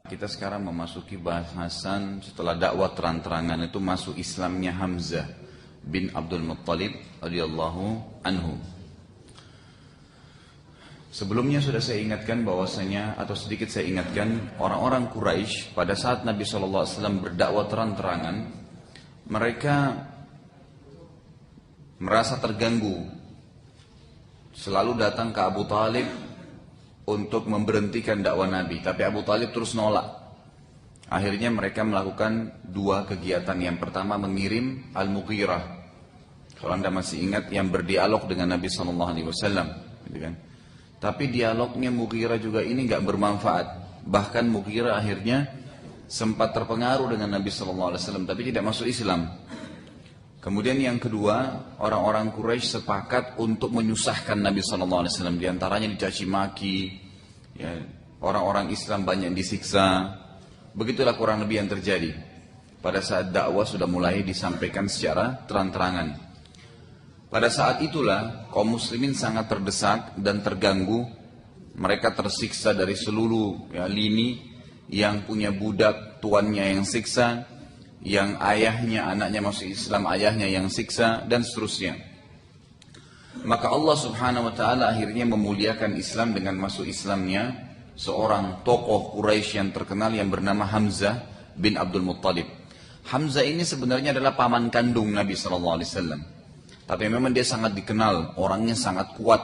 Kita sekarang memasuki bahasan setelah dakwah terang-terangan itu masuk Islamnya Hamzah bin Abdul Muttalib radhiyallahu anhu. Sebelumnya sudah saya ingatkan bahwasanya, atau sedikit saya ingatkan, orang-orang Quraisy pada saat Nabi SAW berdakwah terang-terangan, mereka merasa terganggu, selalu datang ke Abu Talib untuk memberhentikan dakwah Nabi, tapi Abu Talib terus nolak. Akhirnya mereka melakukan dua kegiatan. Yang pertama mengirim Al-Mughirah, kalau anda masih ingat, yang berdialog dengan Nabi SAW, gitu kan? Tapi dialognya Mughirah juga ini nggak bermanfaat. Bahkan Mughirah akhirnya sempat terpengaruh dengan Nabi SAW, tapi tidak masuk Islam. Kemudian yang kedua, orang-orang Quraisy sepakat untuk menyusahkan Nabi SAW. Di antaranya dicaci maki, ya, orang-orang Islam banyak disiksa. Begitulah kurang lebih yang terjadi pada saat dakwah sudah mulai disampaikan secara terang-terangan. Pada saat itulah kaum muslimin sangat terdesak dan terganggu. Mereka tersiksa dari seluruh lini. Yang punya budak tuannya yang siksa, yang ayahnya, anaknya masuk Islam, ayahnya yang siksa, dan seterusnya. Maka Allah Subhanahu wa ta'ala akhirnya memuliakan Islam dengan masuk Islamnya seorang tokoh Quraisy yang terkenal yang bernama Hamzah bin Abdul Muttalib. Hamzah ini sebenarnya adalah paman kandung Nabi SAW. Tapi memang dia sangat dikenal, orangnya sangat kuat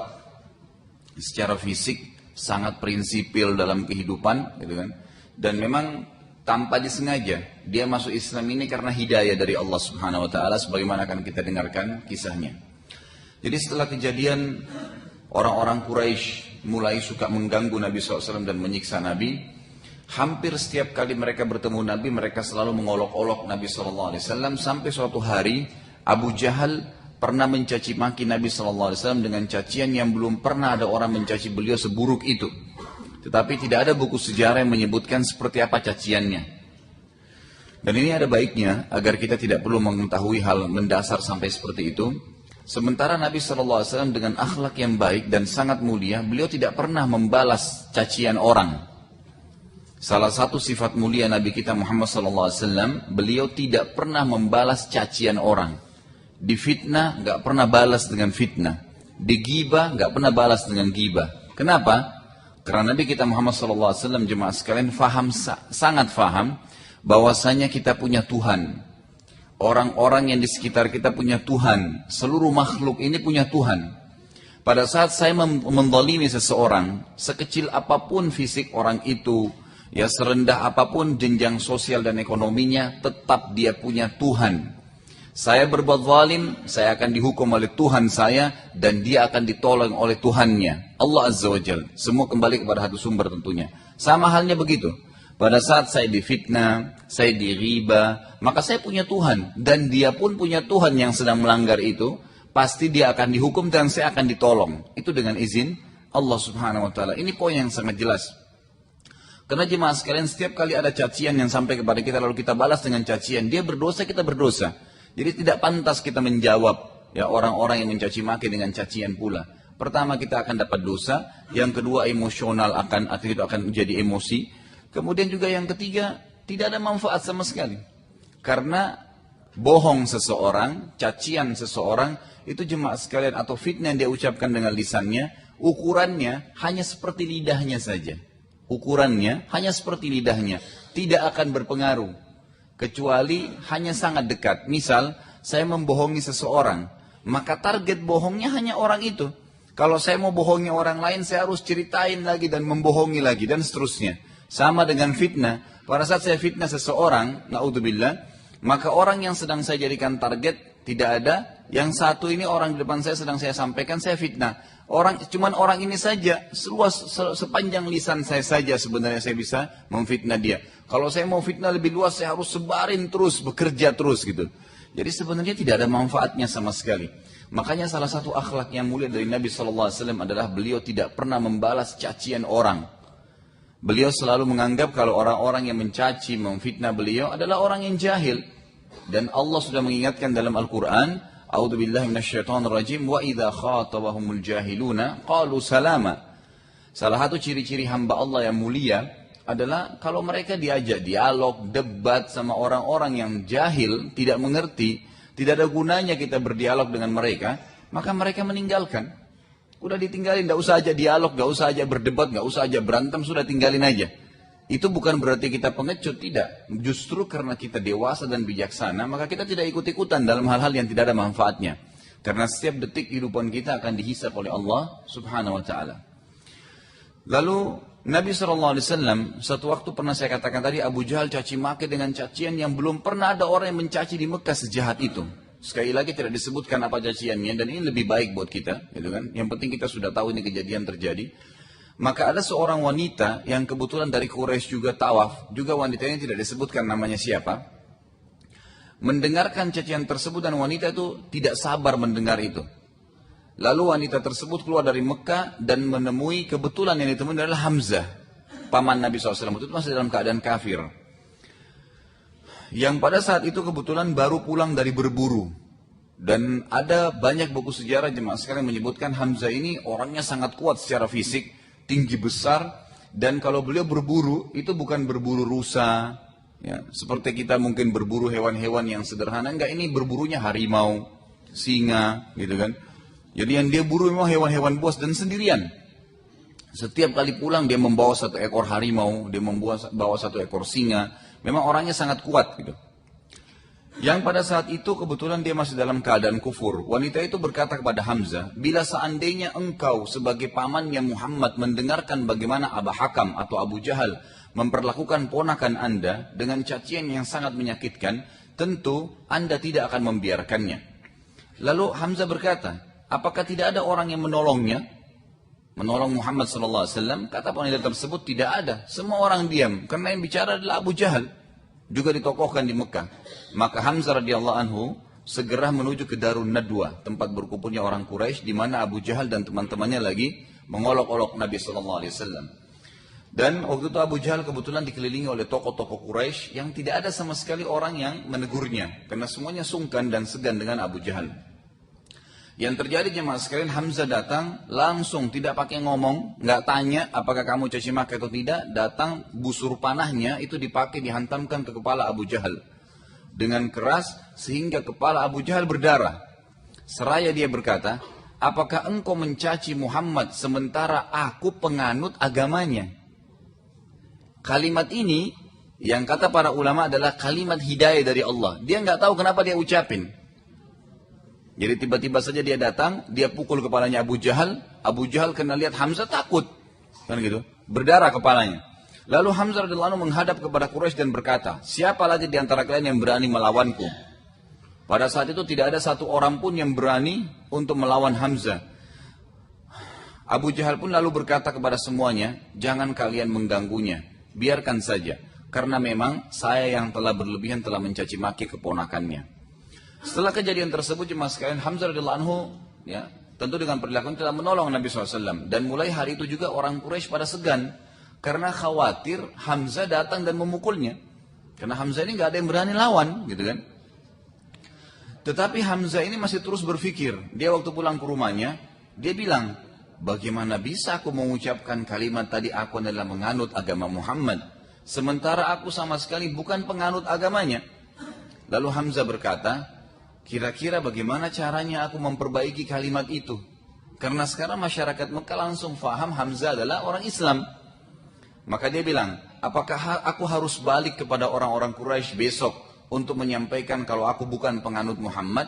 secara fisik, sangat prinsipil dalam kehidupan, gitu kan. Dan memang tanpa disengaja dia masuk Islam ini karena hidayah dari Allah Subhanahu wa ta'ala, sebagaimana akan kita dengarkan kisahnya. Jadi setelah kejadian orang-orang Quraisy mulai suka mengganggu Nabi SAW dan menyiksa Nabi, hampir setiap kali mereka bertemu Nabi, mereka selalu mengolok-olok Nabi SAW. Sampai suatu hari Abu Jahal pernah mencaci maki Nabi SAW dengan cacian yang belum pernah ada orang mencaci beliau seburuk itu. Tetapi tidak ada buku sejarah yang menyebutkan seperti apa caciannya. Dan ini ada baiknya agar kita tidak perlu mengetahui hal mendasar sampai seperti itu. Sementara Nabi SAW dengan akhlak yang baik dan sangat mulia, beliau tidak pernah membalas cacian orang. Salah satu sifat mulia Nabi kita Muhammad SAW, beliau tidak pernah membalas cacian orang. Di fitnah nggak pernah balas dengan fitnah. Di ghibah nggak pernah balas dengan ghibah. Kenapa? Karena Nabi kita Muhammad SAW, jemaah sekalian, sangat faham bahwasanya kita punya Tuhan. Orang-orang yang di sekitar kita punya Tuhan. Seluruh makhluk ini punya Tuhan. Pada saat saya menzalimi seseorang, sekecil apapun fisik orang itu, ya serendah apapun jenjang sosial dan ekonominya, tetap dia punya Tuhan. Saya berbuat zalim, saya akan dihukum oleh Tuhan saya, dan dia akan ditolong oleh Tuhannya, Allah Azza wa Jalla. Semua kembali kepada satu sumber tentunya. Sama halnya begitu. Pada saat saya difitnah, saya diriba, maka saya punya Tuhan. Dan dia pun punya Tuhan yang sedang melanggar itu, pasti dia akan dihukum dan saya akan ditolong. Itu dengan izin Allah Subhanahu wa ta'ala. Ini poin yang sangat jelas. Karena jemaah sekalian, setiap kali ada cacian yang sampai kepada kita, lalu kita balas dengan cacian, dia berdosa, kita berdosa. Jadi tidak pantas kita menjawab ya orang-orang yang mencaci maki dengan cacian pula. Pertama, kita akan dapat dosa. Yang kedua, emosional akan menjadi emosi. Kemudian juga yang ketiga, tidak ada manfaat sama sekali. Karena bohong seseorang, cacian seseorang, itu jemaah sekalian, atau fitnah yang dia ucapkan dengan lisannya, ukurannya hanya seperti lidahnya saja. Ukurannya hanya seperti lidahnya, tidak akan berpengaruh. Kecuali hanya sangat dekat. Misal, saya membohongi seseorang, maka target bohongnya hanya orang itu. Kalau saya mau bohongi orang lain, saya harus ceritain lagi dan membohongi lagi, dan seterusnya. Sama dengan fitnah. Pada saat saya fitnah seseorang, na'udzubillah, maka orang yang sedang saya jadikan target tidak ada. Yang satu ini orang di depan saya sedang saya sampaikan, saya fitnah. Cuman orang ini saja, sepanjang lisan saya saja sebenarnya saya bisa memfitnah dia. Kalau saya mau fitnah lebih luas, saya harus sebarin terus, bekerja terus gitu. Jadi sebenarnya tidak ada manfaatnya sama sekali. Makanya salah satu akhlak yang mulia dari Nabi SAW adalah beliau tidak pernah membalas cacian orang. Beliau selalu menganggap kalau orang-orang yang mencaci, memfitnah beliau adalah orang yang jahil. Dan Allah sudah mengingatkan dalam Al-Quran, A'udzubillahi minasyaitonirrajim, wa idza khatabahumul jahiluna qalu salama. Salah satu ciri-ciri hamba Allah yang mulia, adalah kalau mereka diajak dialog, debat sama orang-orang yang jahil, tidak mengerti, tidak ada gunanya kita berdialog dengan mereka, maka mereka meninggalkan. Udah ditinggalin, gak usah aja dialog, gak usah aja berdebat, gak usah aja berantem, sudah tinggalin aja. Itu bukan berarti kita pengecut, tidak. Justru karena kita dewasa dan bijaksana, maka kita tidak ikut-ikutan dalam hal-hal yang tidak ada manfaatnya. Karena setiap detik kehidupan kita akan dihisab oleh Allah Subhanahu wa ta'ala. Lalu Nabi SAW satu waktu pernah saya katakan tadi, Abu Jahal caci maki dengan cacian yang belum pernah ada orang yang mencaci di Mekah sejahat itu. Sekali lagi tidak disebutkan apa caciannya, dan ini lebih baik buat kita, gitu kan? Yang penting kita sudah tahu ini kejadian terjadi. Maka ada seorang wanita yang kebetulan dari Quraisy juga tawaf, juga wanita ini tidak disebutkan namanya siapa. Mendengarkan cacian tersebut dan wanita itu tidak sabar mendengar itu. Lalu wanita tersebut keluar dari Mekah dan menemui, kebetulan yang ditemui adalah Hamzah, paman Nabi SAW, itu masih dalam keadaan kafir. Yang pada saat itu kebetulan baru pulang dari berburu. Dan ada banyak buku sejarah jemaah sekalian menyebutkan Hamzah ini orangnya sangat kuat secara fisik, tinggi besar, dan kalau beliau berburu itu bukan berburu rusa, ya, seperti kita mungkin berburu hewan-hewan yang sederhana, enggak, ini berburunya harimau, singa, gitu kan. Jadi yang dia buru memang hewan-hewan buas dan sendirian. Setiap kali pulang dia membawa satu ekor harimau, dia membawa satu ekor singa. Memang orangnya sangat kuat gitu. Yang pada saat itu kebetulan dia masih dalam keadaan kufur. Wanita itu berkata kepada Hamzah, bila seandainya engkau sebagai pamannya Muhammad mendengarkan bagaimana Abu Hakam atau Abu Jahal memperlakukan ponakan anda dengan cacian yang sangat menyakitkan, tentu anda tidak akan membiarkannya. Lalu Hamzah berkata, apakah tidak ada orang yang menolongnya? Menolong Muhammad SAW? Kata wanita tersebut, tidak ada. Semua orang diam, karena yang bicara adalah Abu Jahal. Juga ditokohkan di Mekah. Maka Hamzah radhiyallahu anhu segera menuju ke Darun Nadwa, tempat berkumpulnya orang Quraisy, di mana Abu Jahal dan teman-temannya lagi mengolok-olok Nabi SAW. Dan waktu itu Abu Jahal kebetulan dikelilingi oleh tokoh-tokoh Quraisy yang tidak ada sama sekali orang yang menegurnya, karena semuanya sungkan dan segan dengan Abu Jahal. Yang terjadi jemaah sekalian, Hamzah datang langsung, tidak pakai ngomong, nggak tanya apakah kamu caci maki atau tidak, datang busur panahnya itu dipakai dihantamkan ke kepala Abu Jahal dengan keras sehingga kepala Abu Jahal berdarah. Seraya dia berkata, apakah engkau mencaci Muhammad sementara aku penganut agamanya? Kalimat ini yang kata para ulama adalah kalimat hidayah dari Allah. Dia nggak tahu kenapa dia ucapin. Jadi tiba-tiba saja dia datang, dia pukul kepalanya Abu Jahal kena lihat Hamzah takut, kan gitu, berdarah kepalanya. Lalu Hamzah radhiyallahu anhu menghadap kepada Quraisy dan berkata, siapa lagi di antara kalian yang berani melawanku? Pada saat itu tidak ada satu orang pun yang berani untuk melawan Hamzah. Abu Jahal pun lalu berkata kepada semuanya, jangan kalian mengganggunya, biarkan saja, karena memang saya yang telah berlebihan telah mencaci maki keponakannya. Setelah kejadian tersebut jemaah sekalian, Hamzah radhiyallahu anhu ya, tentu dengan perilakunya telah menolong Nabi SAW. Dan mulai hari itu juga orang Quraisy pada segan, karena khawatir Hamzah datang dan memukulnya. Karena Hamzah ini nggak ada yang berani lawan, gitu kan. Tetapi Hamzah ini masih terus berpikir. Dia waktu pulang ke rumahnya, dia bilang, bagaimana bisa aku mengucapkan kalimat tadi aku adalah menganut agama Muhammad, sementara aku sama sekali bukan penganut agamanya. Lalu Hamzah berkata, kira-kira bagaimana caranya aku memperbaiki kalimat itu? Karena sekarang masyarakat Mekah langsung faham Hamzah adalah orang Islam. Maka dia bilang, apakah aku harus balik kepada orang-orang Quraisy besok untuk menyampaikan kalau aku bukan penganut Muhammad?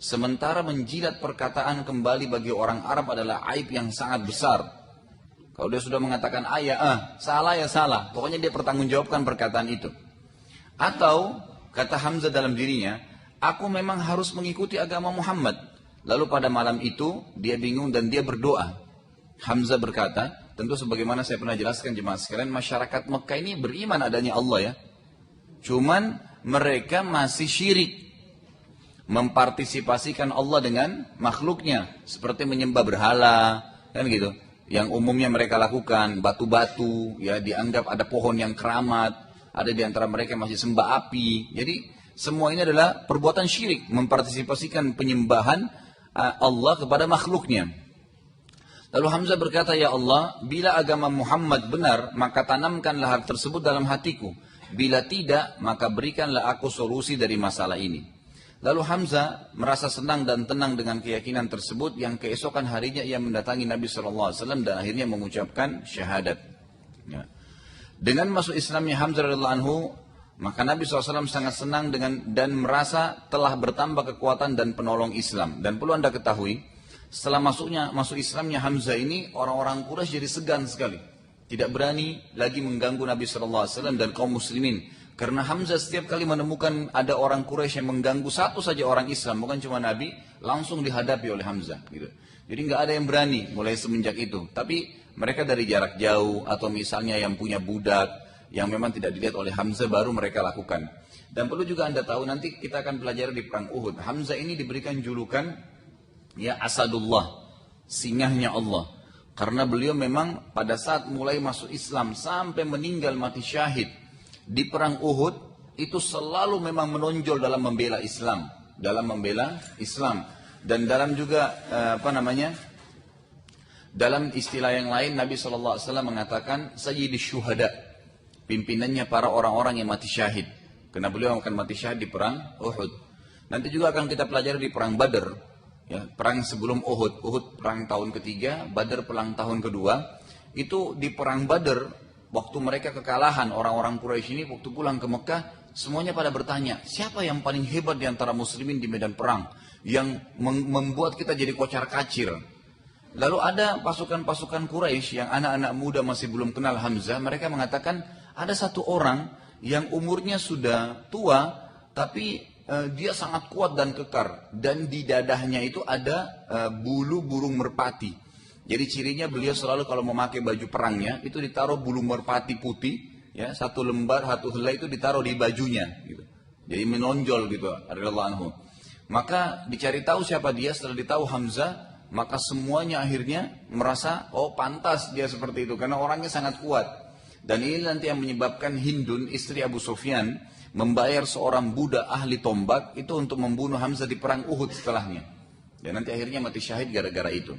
Sementara menjilat perkataan kembali bagi orang Arab adalah aib yang sangat besar. Kalau dia sudah mengatakan salah ya salah. Pokoknya dia pertanggungjawabkan perkataan itu. Atau kata Hamzah dalam dirinya, aku memang harus mengikuti agama Muhammad. Lalu pada malam itu dia bingung dan dia berdoa. Hamzah berkata, tentu sebagaimana saya pernah jelaskan jemaah sekalian, masyarakat Mekah ini beriman adanya Allah ya. Cuman mereka masih syirik, mempartisipasikan Allah dengan makhluknya, seperti menyembah berhala, kan gitu. Yang umumnya mereka lakukan batu-batu, ya dianggap ada pohon yang keramat, ada di antara mereka masih sembah api. Jadi semua ini adalah perbuatan syirik, mempartisipasikan penyembahan Allah kepada makhluknya. Lalu Hamzah berkata, ya Allah, bila agama Muhammad benar, maka tanamkanlah hal tersebut dalam hatiku. Bila tidak, maka berikanlah aku solusi dari masalah ini. Lalu Hamzah merasa senang dan tenang dengan keyakinan tersebut, yang keesokan harinya ia mendatangi Nabi SAW dan akhirnya mengucapkan syahadat. Ya. Dengan masuk Islamnya Hamzah radhiyallahu anhu, maka Nabi SAW sangat senang dan merasa telah bertambah kekuatan dan penolong Islam. Dan perlu Anda ketahui, setelah masuk Islamnya Hamzah ini, orang-orang Quraisy jadi segan sekali. Tidak berani lagi mengganggu Nabi SAW dan kaum muslimin. Karena Hamzah setiap kali menemukan ada orang Quraisy yang mengganggu satu saja orang Islam, bukan cuma Nabi, langsung dihadapi oleh Hamzah. Gitu. Jadi nggak ada yang berani mulai semenjak itu. Tapi mereka dari jarak jauh atau misalnya yang punya budak, yang memang tidak dilihat oleh Hamzah baru mereka lakukan. Dan perlu juga Anda tahu, nanti kita akan belajar di perang Uhud. Hamzah ini diberikan julukan ya Asadullah, singahnya Allah. Karena beliau memang pada saat mulai masuk Islam sampai meninggal mati syahid di perang Uhud itu selalu memang menonjol dalam membela Islam, dan dalam juga dalam istilah yang lain Nabi SAW mengatakan Sayyidis Syuhada, pimpinannya para orang-orang yang mati syahid. Karena beliau akan mati syahid di perang Uhud. Nanti juga akan kita pelajari di perang Badar. Ya, perang sebelum Uhud, perang tahun ketiga, Badar perang tahun kedua. Itu di perang Badar, waktu mereka kekalahan orang-orang Quraisy ini, waktu pulang ke Mekah, semuanya pada bertanya, siapa yang paling hebat di antara muslimin di medan perang, yang membuat kita jadi kocar kacir. Lalu ada pasukan-pasukan Quraisy yang anak-anak muda masih belum kenal Hamzah, mereka mengatakan ada satu orang yang umurnya sudah tua, tapi dia sangat kuat dan kekar, dan di dadahnya itu ada bulu burung merpati. Jadi cirinya beliau selalu kalau memakai baju perangnya itu ditaruh bulu merpati putih, ya, satu lembar, satu helai itu ditaruh di bajunya, gitu. Jadi menonjol gitu, radhiyallahu anhu. Maka dicari tahu siapa dia. Setelah ditahu Hamzah, maka semuanya akhirnya merasa oh pantas dia seperti itu karena orangnya sangat kuat. Dan ini nanti yang menyebabkan Hindun, istri Abu Sufyan, membayar seorang budak ahli tombak itu untuk membunuh Hamzah di perang Uhud setelahnya. Dan nanti akhirnya mati syahid gara-gara itu.